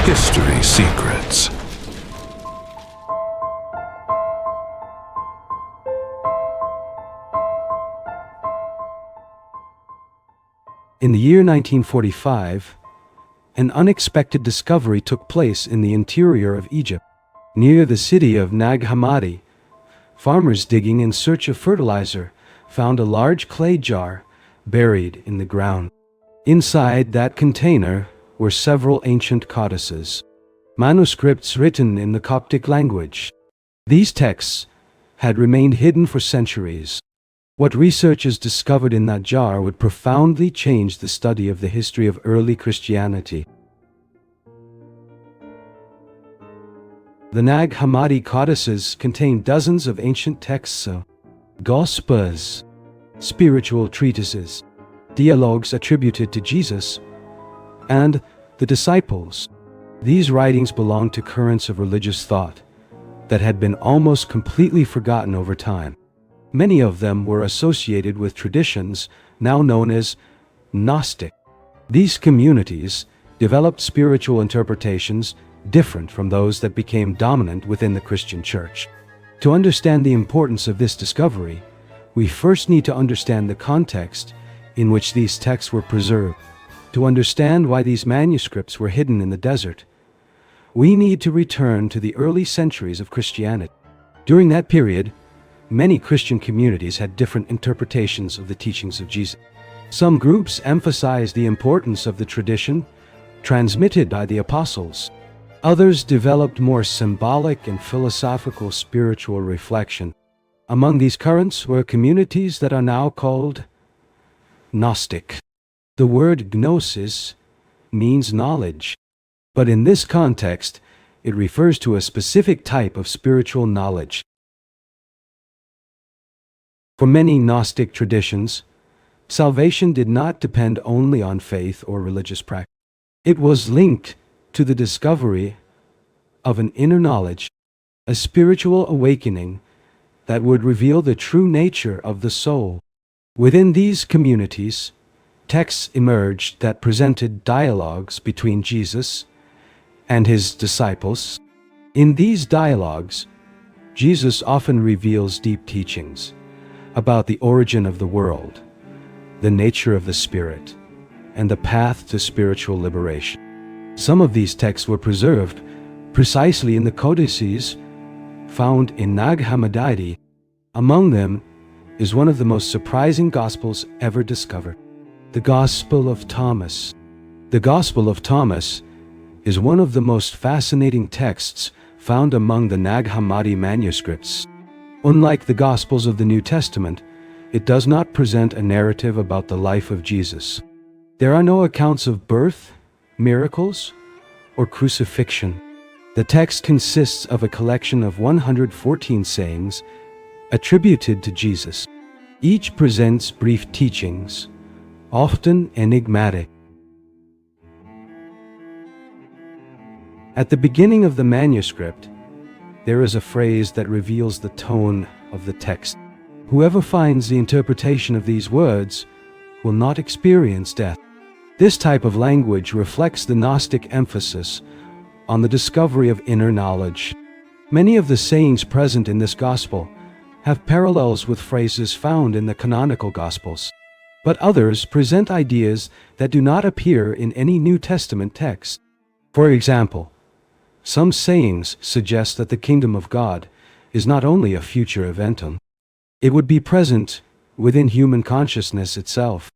History Secrets. In the year 1945, an unexpected discovery took place in the interior of Egypt. Near the city of Nag Hammadi, farmers digging in search of fertilizer found a large clay jar buried in the ground. Inside that container were several ancient codices, manuscripts written in the Coptic language. These texts had remained hidden for centuries. What researchers discovered in that jar would profoundly change the study of the history of early Christianity. The Nag Hammadi codices contain dozens of ancient texts, gospels, spiritual treatises, dialogues attributed to Jesus and the disciples. These writings belong to currents of religious thought that had been almost completely forgotten over time. Many of them were associated with traditions now known as Gnostic. These communities developed spiritual interpretations different from those that became dominant within the Christian Church. To understand the importance of this discovery, we first need to understand the context in which these texts were preserved. To understand why these manuscripts were hidden in the desert, we need to return to the early centuries of Christianity. During that period, many Christian communities had different interpretations of the teachings of Jesus. Some groups emphasized the importance of the tradition transmitted by the apostles. Others developed more symbolic and philosophical spiritual reflection. Among these currents were communities that are now called Gnostic. The word gnosis means knowledge, but in this context, it refers to a specific type of spiritual knowledge. For many Gnostic traditions, salvation did not depend only on faith or religious practice. It was linked to the discovery of an inner knowledge, a spiritual awakening that would reveal the true nature of the soul. Within these communities, texts emerged that presented dialogues between Jesus and his disciples. In these dialogues, Jesus often reveals deep teachings about the origin of the world, the nature of the Spirit, and the path to spiritual liberation. Some of these texts were preserved precisely in the codices found in Nag Hammadi. Among them is one of the most surprising Gospels ever discovered, the Gospel of Thomas. The Gospel of Thomas is one of the most fascinating texts found among the Nag Hammadi manuscripts. Unlike the Gospels of the New Testament, it does not present a narrative about the life of Jesus. There are no accounts of birth, miracles, or crucifixion. The text consists of a collection of 114 sayings attributed to Jesus. Each presents brief teachings, often enigmatic. At the beginning of the manuscript, there is a phrase that reveals the tone of the text. Whoever finds the interpretation of these words will not experience death. This type of language reflects the Gnostic emphasis on the discovery of inner knowledge. Many of the sayings present in this gospel have parallels with phrases found in the canonical Gospels, but others present ideas that do not appear in any New Testament text. For example, some sayings suggest that the kingdom of God is not only a future event, it would be present within human consciousness itself.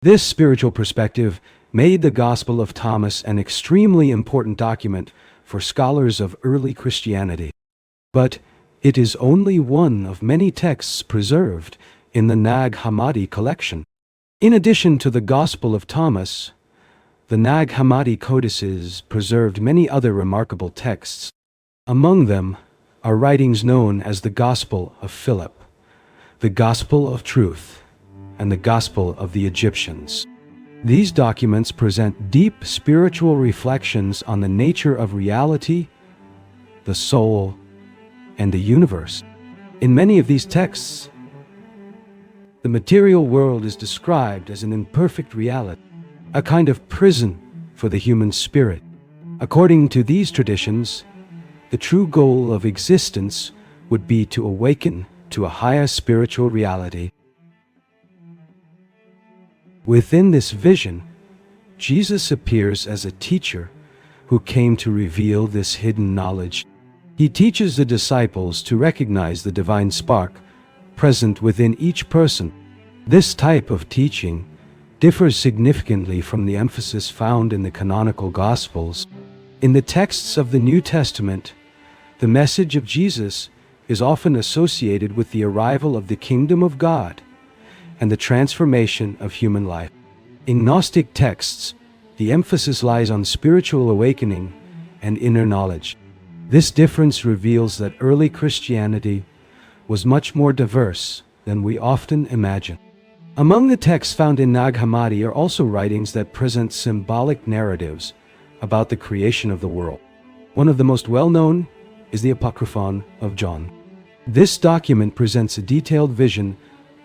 This spiritual perspective made the Gospel of Thomas an extremely important document for scholars of early Christianity. But it is only one of many texts preserved in the Nag Hammadi collection. In addition to the Gospel of Thomas, the Nag Hammadi codices preserved many other remarkable texts. Among them are writings known as the Gospel of Philip, the Gospel of Truth, and the Gospel of the Egyptians. These documents present deep spiritual reflections on the nature of reality, the soul, and the universe. In many of these texts, the material world is described as an imperfect reality, a kind of prison for the human spirit. According to these traditions, the true goal of existence would be to awaken to a higher spiritual reality. Within this vision, Jesus appears as a teacher who came to reveal this hidden knowledge. He teaches the disciples to recognize the divine spark present within each person. This type of teaching differs significantly from the emphasis found in the canonical Gospels. In the texts of the New Testament, the message of Jesus is often associated with the arrival of the kingdom of God and the transformation of human life. In Gnostic texts, the emphasis lies on spiritual awakening and inner knowledge. This difference reveals that early Christianity was much more diverse than we often imagine. Among the texts found in Nag Hammadi are also writings that present symbolic narratives about the creation of the world. One of the most well-known is the Apocryphon of John. This document presents a detailed vision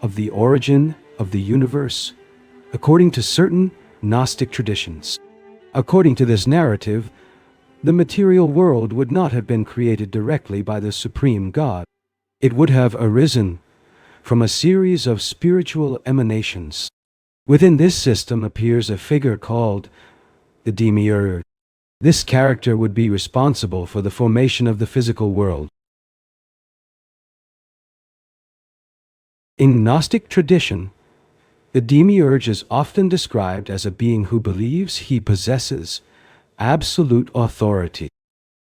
of the origin of the universe according to certain Gnostic traditions. According to this narrative, the material world would not have been created directly by the supreme God. It would have arisen from a series of spiritual emanations. Within this system appears a figure called the demiurge. This character would be responsible for the formation of the physical world. In Gnostic tradition, the demiurge is often described as a being who believes he possesses absolute authority,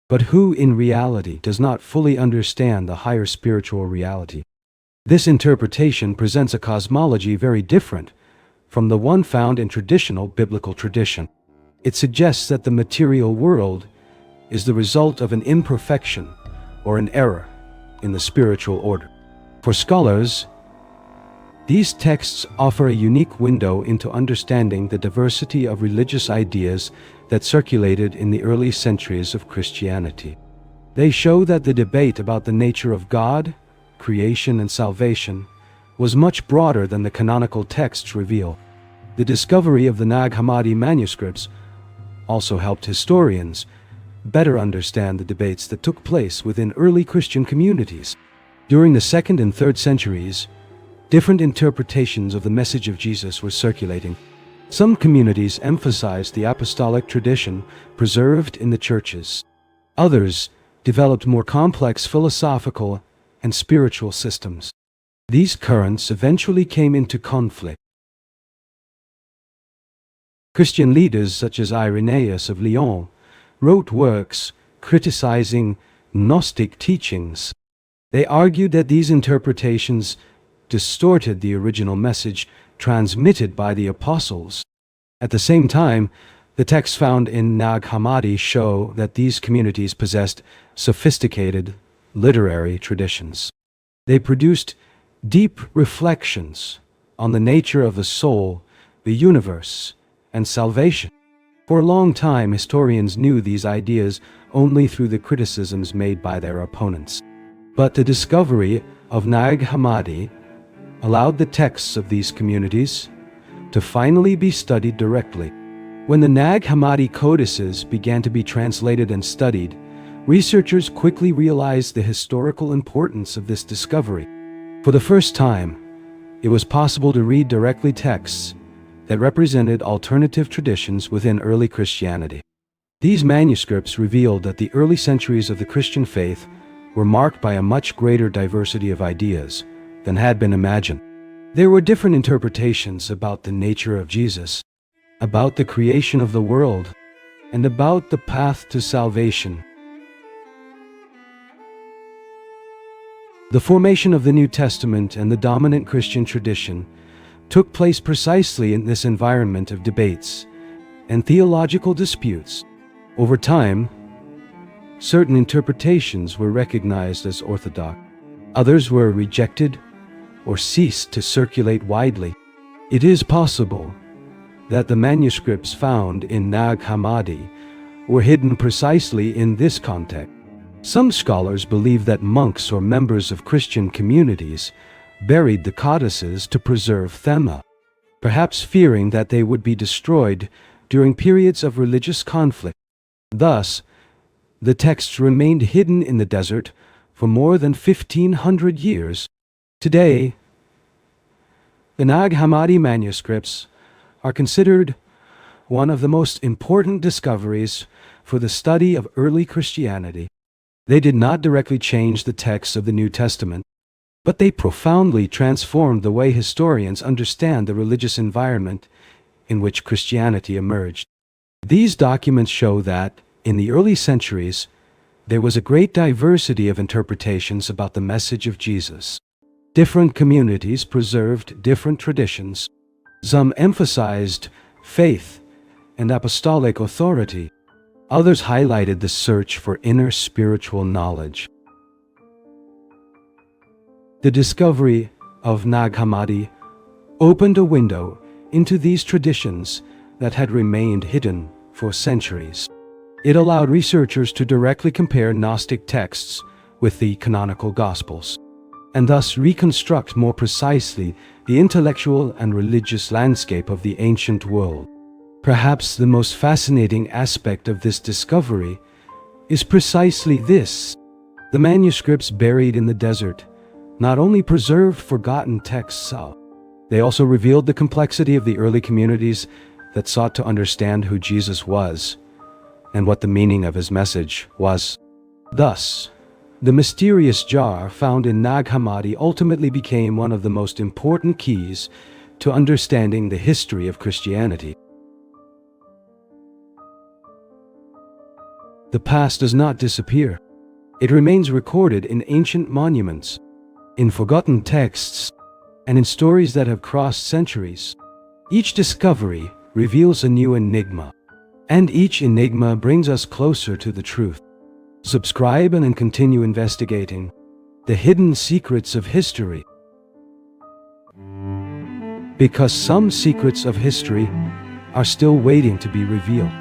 but who in reality does not fully understand the higher spiritual reality. This interpretation presents a cosmology very different from the one found in traditional biblical tradition. It suggests that the material world is the result of an imperfection or an error in the spiritual order. For scholars, these texts offer a unique window into understanding the diversity of religious ideas that circulated in the early centuries of Christianity. They show that the debate about the nature of God, creation, and salvation was much broader than the canonical texts reveal. The discovery of the Nag Hammadi manuscripts also helped historians better understand the debates that took place within early Christian communities. During the 2nd and 3rd centuries, different interpretations of the message of Jesus were circulating. Some communities emphasized the apostolic tradition preserved in the churches. Others developed more complex philosophical and spiritual systems. These currents eventually came into conflict. Christian leaders such as Irenaeus of Lyon wrote works criticizing Gnostic teachings. They argued that these interpretations distorted the original message transmitted by the apostles. At the same time, the texts found in Nag Hammadi show that these communities possessed sophisticated literary traditions. They produced deep reflections on the nature of the soul, the universe, and salvation. For a long time, historians knew these ideas only through the criticisms made by their opponents. But the discovery of Nag Hammadi allowed the texts of these communities to finally be studied directly. When the Nag Hammadi codices began to be translated and studied, researchers quickly realized the historical importance of this discovery. For the first time, it was possible to read directly texts that represented alternative traditions within early Christianity. These manuscripts revealed that the early centuries of the Christian faith were marked by a much greater diversity of ideas than had been imagined. There were different interpretations about the nature of Jesus, about the creation of the world, and about the path to salvation. The formation of the New Testament and the dominant Christian tradition took place precisely in this environment of debates and theological disputes. Over time, certain interpretations were recognized as orthodox. Others were rejected or ceased to circulate widely. It is possible that the manuscripts found in Nag Hammadi were hidden precisely in this context. Some scholars believe that monks or members of Christian communities buried the codices to preserve them, perhaps fearing that they would be destroyed during periods of religious conflict. Thus, the texts remained hidden in the desert for more than 1,500 years. Today, the Nag Hammadi manuscripts are considered one of the most important discoveries for the study of early Christianity. They did not directly change the texts of the New Testament, but they profoundly transformed the way historians understand the religious environment in which Christianity emerged. These documents show that, in the early centuries, there was a great diversity of interpretations about the message of Jesus. Different communities preserved different traditions. Some emphasized faith and apostolic authority. Others highlighted the search for inner spiritual knowledge. The discovery of Nag Hammadi opened a window into these traditions that had remained hidden for centuries. It allowed researchers to directly compare Gnostic texts with the canonical Gospels, and thus reconstruct more precisely the intellectual and religious landscape of the ancient world. Perhaps the most fascinating aspect of this discovery is precisely this: the manuscripts buried in the desert not only preserved forgotten texts, they also revealed the complexity of the early communities that sought to understand who Jesus was and what the meaning of his message was. Thus, the mysterious jar found in Nag Hammadi ultimately became one of the most important keys to understanding the history of Christianity. The past does not disappear. It remains recorded in ancient monuments, in forgotten texts, and in stories that have crossed centuries. Each discovery reveals a new enigma, and each enigma brings us closer to the truth. Subscribe and continue investigating the hidden secrets of history, because some secrets of history are still waiting to be revealed.